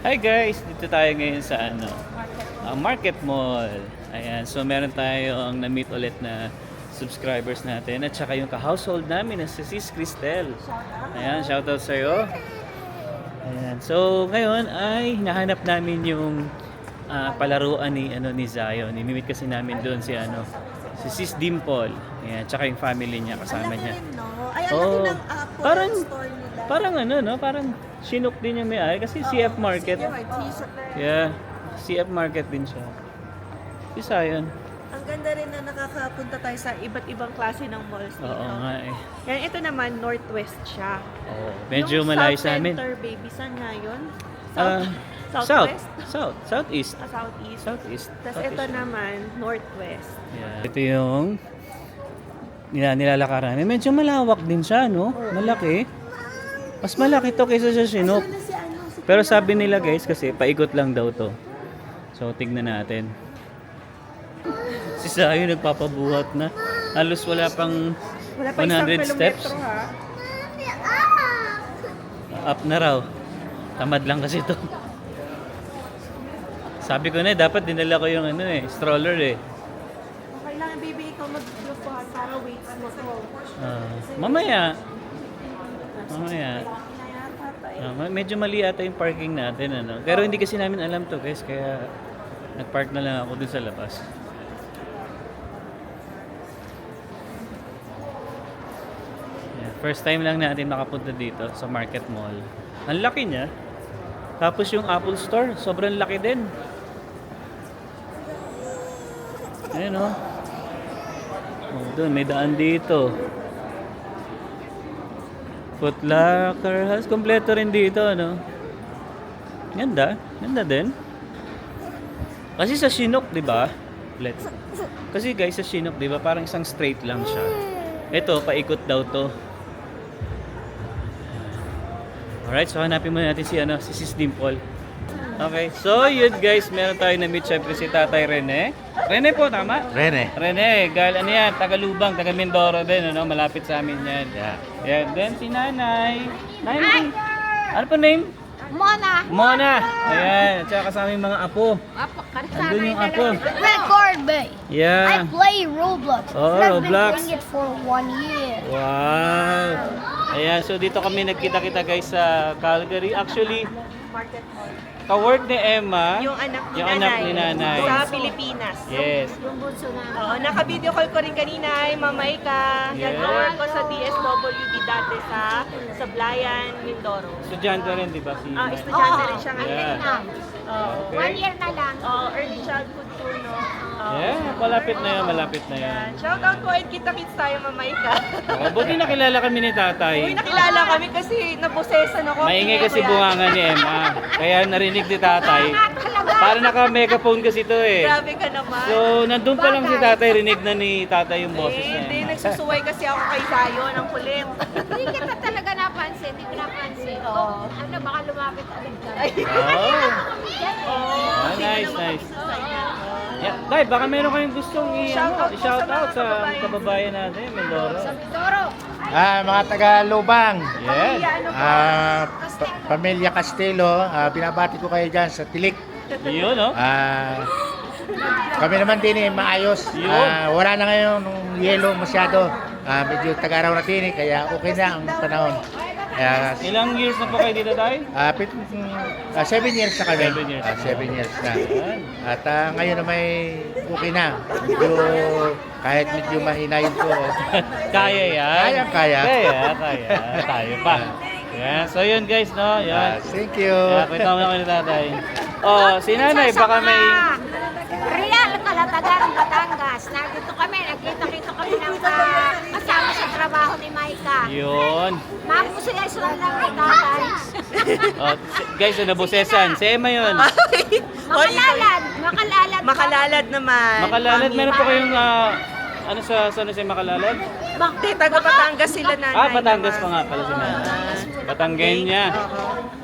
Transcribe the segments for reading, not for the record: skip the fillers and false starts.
Hi guys, dito tayo ngayon sa Market Mall. Ayan, so meron tayong na-meet ulit na subscribers natin at saka yung ka-household namin na si Sis Cristel. Ayan, shoutout sa iyo. Ayan, so ngayon ay hinahanap namin yung palaruan ni Zion. Nimimit kasi namin doon si Sis Dimple. Ayan, tsaka yung family niya kasama niya. Ay, ang laki ng Apple store nila. Parang Chinook din yung may-ari kasi CF Market. Yeah, CF Market din siya. Isa yun. Ang ganda rin na nakakapunta tayo sa iba't ibang klase ng malls dito. Oo nga eh. Yan, ito naman, Northwest siya. Oo, medyo malayo sa amin. South Center, baby, saan nga yun? Southeast. Southeast. Southeast. Tapos ito naman, Northwest. Yeah. Ito yung nilalakaran namin. Medyo malawak din siya, no? Malaki. Mas malaki to kaysa sa Chinook. Pero sabi nila guys, kasi paikot lang daw to. So, tignan natin. Si Sayo nagpapabuhat na. Halos wala pang Wala pa 100 steps. ha? Up na raw. Tamad lang kasi to. Sabi ko na, dapat dinala ko yung stroller eh. Kailangan, baby, ikaw mag-glupuhan para weights mo to. Mamaya. Medyo mali ata yung parking natin, Pero hindi kasi namin alam to, guys, kaya nagpark na lang ako dun sa labas. Yeah, first time lang natin makapunta dito sa Market Mall. Ang laki niya. Tapos yung Apple Store, sobrang laki din. Ayun, oh. Oh, doon, may daan dito. Foot Locker has kompleto rin dito, Ganda din. Kasi sa Chinook, 'di ba? Kasi guys, sa Chinook, 'di ba, parang isang straight lang siya. Ito, paikot daw 'to. Alright, so hanapin muna natin si Sis Dimple. Okay, so yun guys, meron tayo na meet syempre si Tatay Rene. Rene po, tama? Rene. Rene, ano yan, taga-Lubang, taga-Mindoro din, malapit sa amin yan. Yeah. Then si Nanay. Nanay, ano po name? Mona. Ayan, at saka kasama yung mga apo. Andun yung apo. Record me. I Yeah. play Roblox. Oh, I've Roblox. been playing it for 1 year. Wow. Ayan, so dito kami nagkita-kita guys sa Calgary. Actually, Market Mall. ka-work ni Emma. Yung anak ni Yung anak ni Nanay. Sa Pilipinas. Yes. Yung bunso na. Oo, naka-video call ko rin kanina ay Mamay ka. Yeah. Nag-work ko sa DSWD dati sa Sablayan, Mindoro. Estudyante rin, di ba? Si Estudyante rin siya ngayon. Yeah. Oo. Okay. 1 year na lang. Early childhood po, no? Yeah, malapit na yan. Shoutout po at kita-kits tayo, Mamay ka. Oh, buti nakilala kami ni Tatay. Uy, nakilala kami kasi nabosesan ako. Maingay kasi bunganga ni Emma. Kaya narinig ni Tatay. Para naka-megaphone kasi ito eh. Grabe ka naman. So, nandun pa lang si Tatay, rinig na ni Tatay yung boses niya. Hindi, nagsusuway kasi ako kay Zion, ang kulit. Hindi kita talaga napansin. Hindi ko napansin. Oo. Baka lumapit agad ka. Oh, nice. Yeah, Tay, baka meron kayong gustong i-shout out sa kababayan natin, Mindoro. Toro. Mga taga-Lubang. Yes. Pamilya Castelo. Binabati ko kayo dyan sa Tilik. Yun, no? Kami naman din maayos. Wala na ngayon ng yelo masyado. Medyo tagaraw na din kaya okay na ang panahon. Ilang years na po kayo dito, Tay? 7 years na kami. 7 years. 7 years na. At ngayon na may okay na. Kahit medyo mahina yun po. Kaya yan. Kaya. Tayo pa. Yan. So yun guys, no? Yan. Thank you. Kwenta mo na kayo ni Tatay. Oh, si Nanay, baka may... Real Kalatagan, Batangas. Nandito kami, nagkita-kita kami ng kasama sa trabaho ni Maika. Yun. Mapusiyason lang ni tatay. Oh, guys, nabosesan. Si Emma yun. Makalalad naman. Makalalad, meron po kayong... saan siya Makalalad? Bakit? Taga Batangas sila, Nanay. Batangas pa nga pala si Nanay. Batanggenya.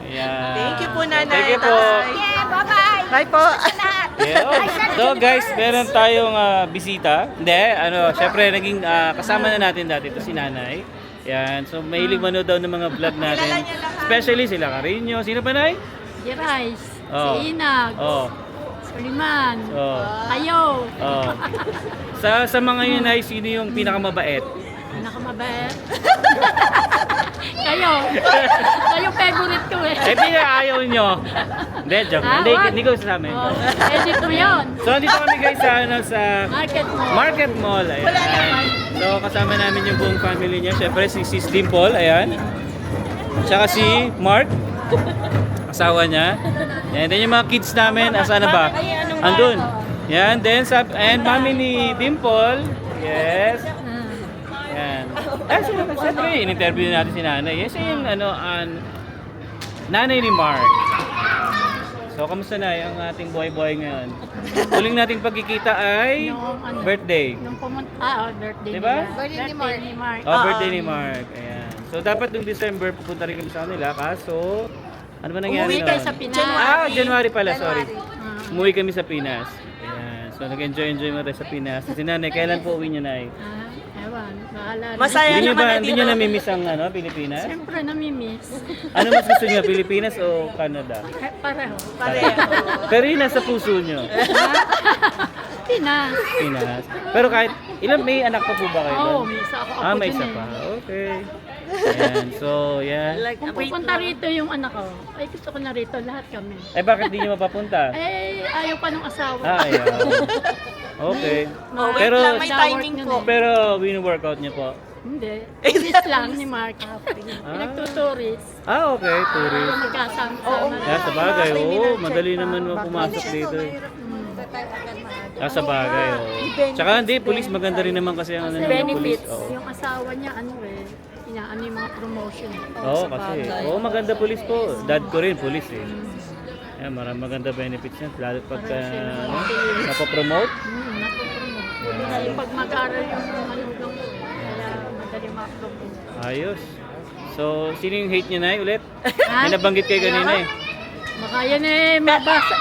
Ayan. Thank you po, Nanay. Thank you po. Yeah, bye-bye. Bye po. Yeah. So guys, meron tayong bisita. Hindi, syempre naging kasama na natin dati ito si Nanay. Yan, so mahilig manood daw ng mga vlog natin. Especially sila Carino. Sino pa, Nay? Rice. Oh. si Inag, Oh. Suliman, Oh. kayo. Oh. Sa mga yun ay sino yung pinakamabait? Pinakamabait. kayo. Kayo favorite ko eh. Eh, ayaw nyo. Hindi, joke. Ah, Hindi, wag. hindi ko sasama. Oh, edit mo yun. So, dito kami guys sa, ano, sa Market mo. Market Mall. Ayan. So, kasama namin yung buong family niya. Siyempre, si Sis Dimple. Ayan. Tsaka si Mark. Asawa niya. And then yung mga kids namin. Asana ba? Andun. Yan. Then, and mami ni Dimple. Yes. Yan. Siyempre, in-interview natin si nanay. Yes, yung nanay ni Mark. So, kamusta na yung ating buhay-buhay ngayon? Huling nating pagkikita ay Nung ano, birthday. Nung pumunta, birthday Diba? nila. Birthday ni Mark. Oh, birthday ni Mark. Ayan. So, dapat nung December pupunta rin kami sa kanila. Kaso, ano ba nangyari Umuwi nun? kayo sa Pinas. January pala, sorry. Ah. Umuwi kami sa Pinas. Ayan. So, nag-enjoy mo tayo sa Pinas. Si nanay, kailan po uwi niyo, Nay? Ewan, bahala na. Masaya Hindi niyo naman ba, na hindi dito. niyo namimiss ang Pilipinas? Siyempre, namimiss. Ano mas gusto niyo, Pilipinas o Canada? Pareho. Pareho. Pero yun nasa puso niyo. Pinas. Pinas. Pero kahit, may anak pa po ba kayo Oo, doon? may isa ako. May isa pa. Okay. Ayan. So, yan. Like, Kung pupunta rito yung anak ko, ay gusto ko na rito lahat kami. Eh, bakit di niyo mapapunta? Eh, ayaw pa ng asawa. Ayaw. Okay. Oh, wait Pero, lang, may timing po. pero wino-workout niyo po? Hindi. Tourist lang ni Mark. Pinagtuturist. Okay. Tourist. Magkasama-sama. Sa bagay, madali naman pumasok dito. Sa bagay, Tsaka hindi, police maganda rin naman kasi ang ano ng police. Benefits. Yung asawa niya, inaano yung mga promotion. Oo, kasi. Maganda police po. Dad ko rin, police eh. Yan, maganda benefits yan. Lalo pagka napopromote. Napopromote. Kasi pag mag-aral yung manugang ko, kaya madali makapromote. Ayos. So, sino yung hate niya na ulit? May nabanggit kayo kanina eh. Baka yan mabasa.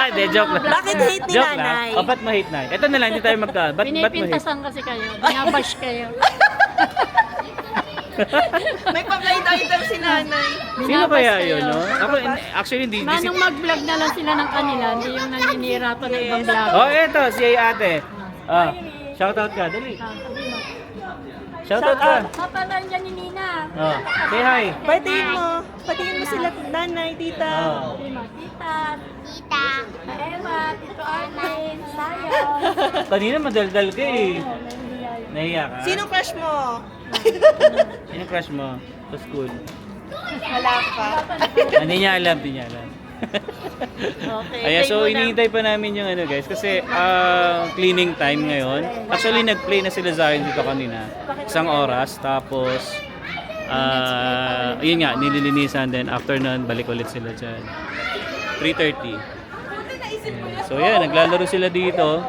Hindi, joke lang. Bakit hate ni Joke nanay? lang. Ba't ma-hate na? Ito na lang, hindi tayo magka. Ba't ma-hate? Pinipintasan kasi kayo. Binabash kayo. May pag-item si nanay. Sino kaya Binabash yun, kayo. no? Ako, actually, hindi. Manong mag-vlog na lang sila ng kanila, hindi yung naninira pa ng ibang vlog. Oh, eto, si ate. Shoutout ka, dali. Shoutout ka. Papalan niya ni Nina. Say hi. Patingin mo sila, nanay, tita. Tita, Eva, Tito Arlene, Sayo. Kanina madaldal ka eh. Nahiya ka? Sinong crush mo? Sino crush mo sa school? Wala pa. Hindi niya alam, Okay. Ayan, so thank you na. hinihintay pa namin yung guys kasi cleaning time ngayon. Actually nag-play na sila Zion dito kanina. Isang oras tapos yun nga, nililinisan then after nun balik ulit sila dyan. 3:30. Ayan. So yan, naglalaro sila dito.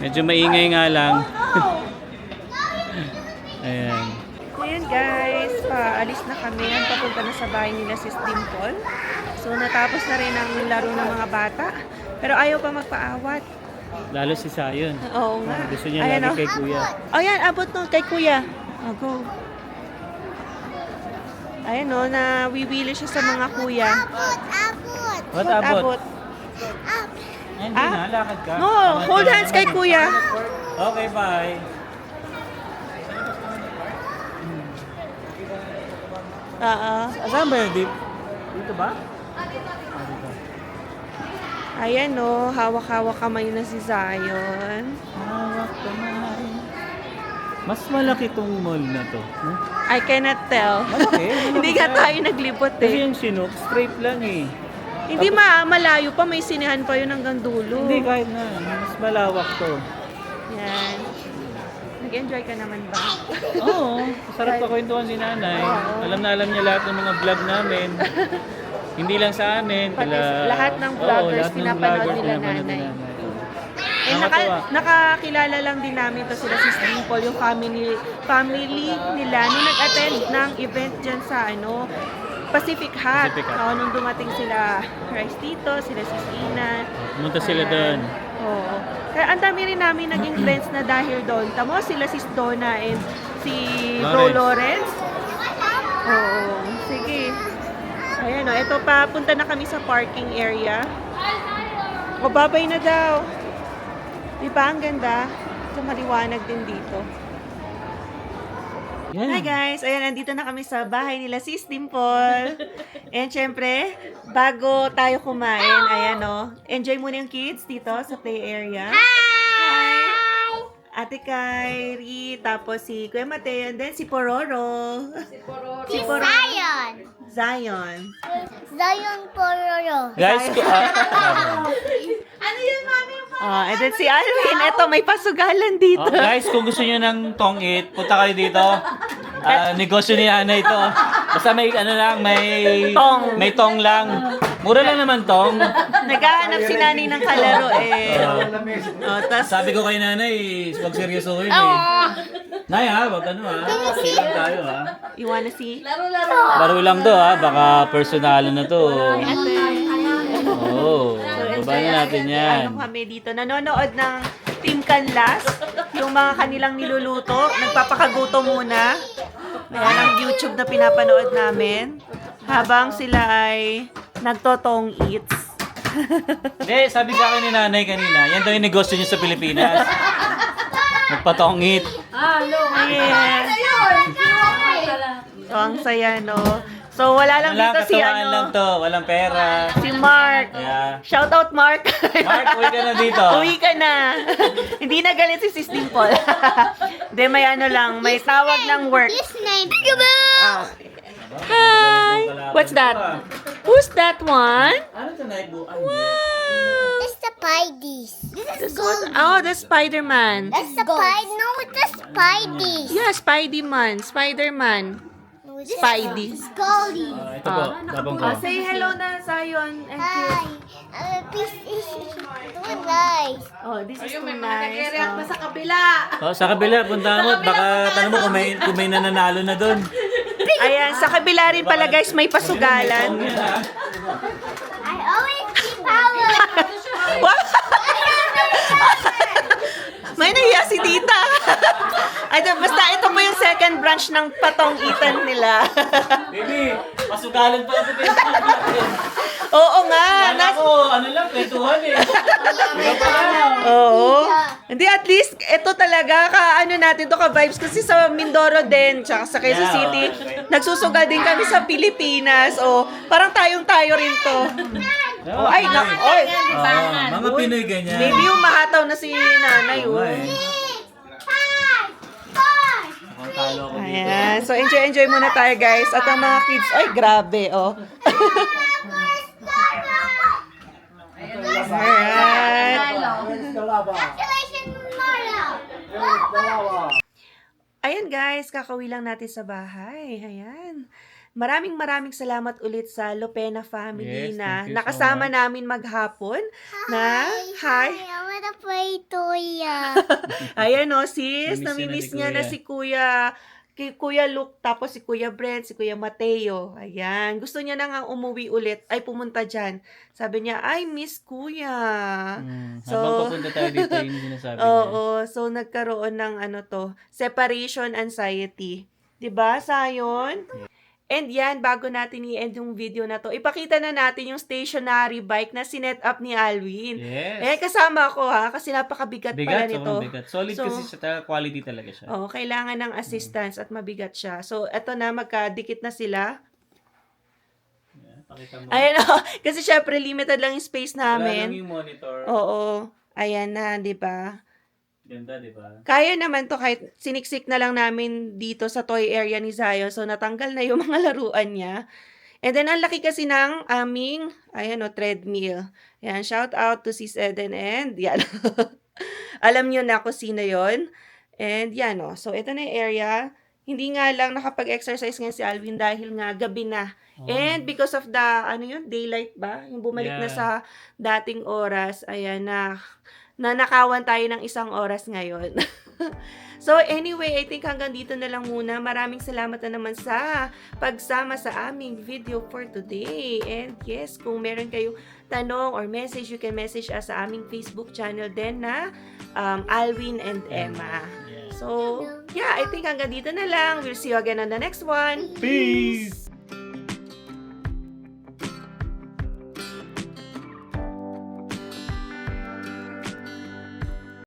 Medyo maingay nga lang. Ayan. So yun guys, paalis na kami. Papunta na sa bahay nila si Dimple. So natapos na rin ang laro ng mga bata. Pero ayaw pa magpaawat. Lalo si Zion. Oo nga. Gusto niya Ayan, lagi kay kuya. Ayan, abot no, kay kuya. Oh, go. Ayan no, nawiwili siya sa mga kuya. What abot? Abot. Hindi na, lakad ka. No, hold hands kay kuya. Okay, bye. Saan ba yun? Dito ba? Ayan no, hawak-hawak kamay na si Zion. Hawak kamay. Mas malaki tong mall na to. No? I cannot tell. Malaki? Hindi nga tayo naglibot Kasi eh. yung Chinook, straight lang eh. Hindi malayo pa, may sinehan pa yun hanggang dulo. Hindi, kahit na. Mas malawak to. Yan. Nag-enjoy ka naman ba? Oo. Sarap pa kwentuhan si nanay. Alam na alam niya lahat ng mga vlog namin. Hindi lang sa amin. Pati lahat ng vloggers, pinapanood nila pinapanood nanay. ni Eh, Nakakatuwa. nakakilala lang din namin to sila si Dimple, yung family nila nung nag-attend ng event dyan sa Pacific Hut. Pacific Hut. So, nung dumating sila Rice Tito, sila Sis Ina. Pumunta sila doon. Oo. Kaya ang dami rin namin naging friends na dahil doon. Tamo, sila Sis Donna and si Bro Lawrence. Oo. Sige. Ayan o, ito pa, punta na kami sa parking area. O, babay na daw. Di ba, ang ganda? Ito, maliwanag din dito. Hi guys! Ayan, nandito na kami sa bahay nila Sis Dimple. And syempre, bago tayo kumain, ayan o, enjoy muna yung kids dito sa play area. Hi! Ate Kyrie, tapos si Kuya Mateo, and then si Pororo. Si Pororo. Zion! Zion. Zion Pororo. Guys, And then si Alvin, eto, may pasugalan dito. guys, kung gusto niyo ng tong-it, punta kayo dito. Negosyo ni Ana ito. Basta may ano lang, Tong. may tong lang. Mura lang naman tong. Naghahanap si nanay ng kalaro eh. Tas, Sabi ko kay nanay, huwag seryosohin eh. Nay ha, wag ano ha. Silang tayo ha. you wanna see? Laro lang to ha, baka personalan na to. Ate. Oo, baba na natin yan. Ano kami dito, nanonood ng Team Canlas, yung mga kanilang niluluto, nagpapakaguto muna. Ayan ang YouTube na pinapanood namin. Habang sila ay nagtotong eats. Hindi, sabi sa akin ni nanay kanina, yan daw yung negosyo niya sa Pilipinas. Magpatongit. Yes. So, ang saya, no? So, wala lang Wala, dito si katuwaan lang to, walang pera. si Mark. Yeah. Shout out, Mark. Mark, uwi ka na dito. Uwi ka na. Hindi na galit si Sis Dimple. Hindi, may ano lang, may tawag ng work. His name. Peekaboo! Hi! What's that? Who's that one? Ano to, Night Boo? That's the Spideys. This is gold. Oh, the Spider-Man. That's the Spidey. No, it's the Spideys. Yeah, Spidey-Man. Spider-Man. Spidey. It's Goldie. Ito po, labang ko. Say hello na, Zion. And Hi. This is doing nice. Oh, this is too nice. Oh, sa kabila, punta mo, baka tanong mo kung may nananalo na doon. Ayan, sa kabila rin pala guys, may pasugalan. I always keep power. May nahiya si tita. Ay, basta ito po yung second branch ng patong-itan nila. Baby, pasugalan pa ito. Oo nga. Ako, ano lang, kwentuhan eh. Iba pa lang. Oo. Hindi, at least, ito talaga, ano natin to, ka-vibes. Kasi sa Mindoro din, tsaka sa Quezon Yeah, City, okay. nagsusugal din kami sa Pilipinas. O, parang tayong-tayo rin to. Oh, ay, oy. Mga Pinoy ganyan. Maybe yung mahataw na si nanay, Oo oh. nga eh. 5, 4. Mukhang talo ako dito. Ayan. So, enjoy muna tayo, guys. At ang mga kids, ay, grabe, oh. Alright. Congratulations, Marlo. Ayan, guys. Kakauwi lang natin sa bahay. Ayan. Maraming salamat ulit sa Lopena family Yes, na thank you so nakasama much. namin maghapon. Na, hi. I wanna play Toya. Ayan o, sis. Namimiss Namimiss niya niya na na si Kuya Luke, tapos si Kuya Brent, si Kuya Mateo. Ayan. Gusto niya na nga umuwi ulit. Ay, pumunta dyan. Sabi niya, I miss Kuya. Habang papunta tayo dito, yung sinasabi niya. Oo. So, nagkaroon ng separation anxiety. 'Di ba, Sayon? And yan, bago natin i-end yung video na to, ipakita na natin yung stationary bike na sinet up ni Alwin. Yes. Kasama ko ha, kasi napakabigat pala Bigat, nito. sobrang bigat. Solid So, kasi siya, quality talaga siya. Oo, kailangan ng assistance at mabigat siya. So, eto na, magkadikit na sila. Pakita mo. Ayan o, kasi syempre limited lang yung space Wala lang namin. yung monitor. Oo, ayan na, di ba? Ganda, di ba? Kaya naman to kahit siniksik na lang namin dito sa toy area ni Zion. So, natanggal na yung mga laruan niya. And then, ang laki kasi ng aming, treadmill. Yan, shout out to Sis Eden and yan. Alam niyo na kung sino yon. And yan, so ito na yung area. Hindi nga lang nakapag-exercise ngayon si Alvin dahil nga gabi na. And because of the, daylight ba? Yung bumalik na Yeah. sa dating oras, ayan na nakawan tayo ng 1 oras ngayon. So anyway, I think hanggang dito na lang muna. Maraming salamat na naman sa pagsama sa aming video for today. And yes, kung meron kayong tanong or message, you can message us sa aming Facebook channel din na Alwin and Emma. Yeah. So, yeah, I think hanggang dito na lang. We'll see you again on the next one. Peace!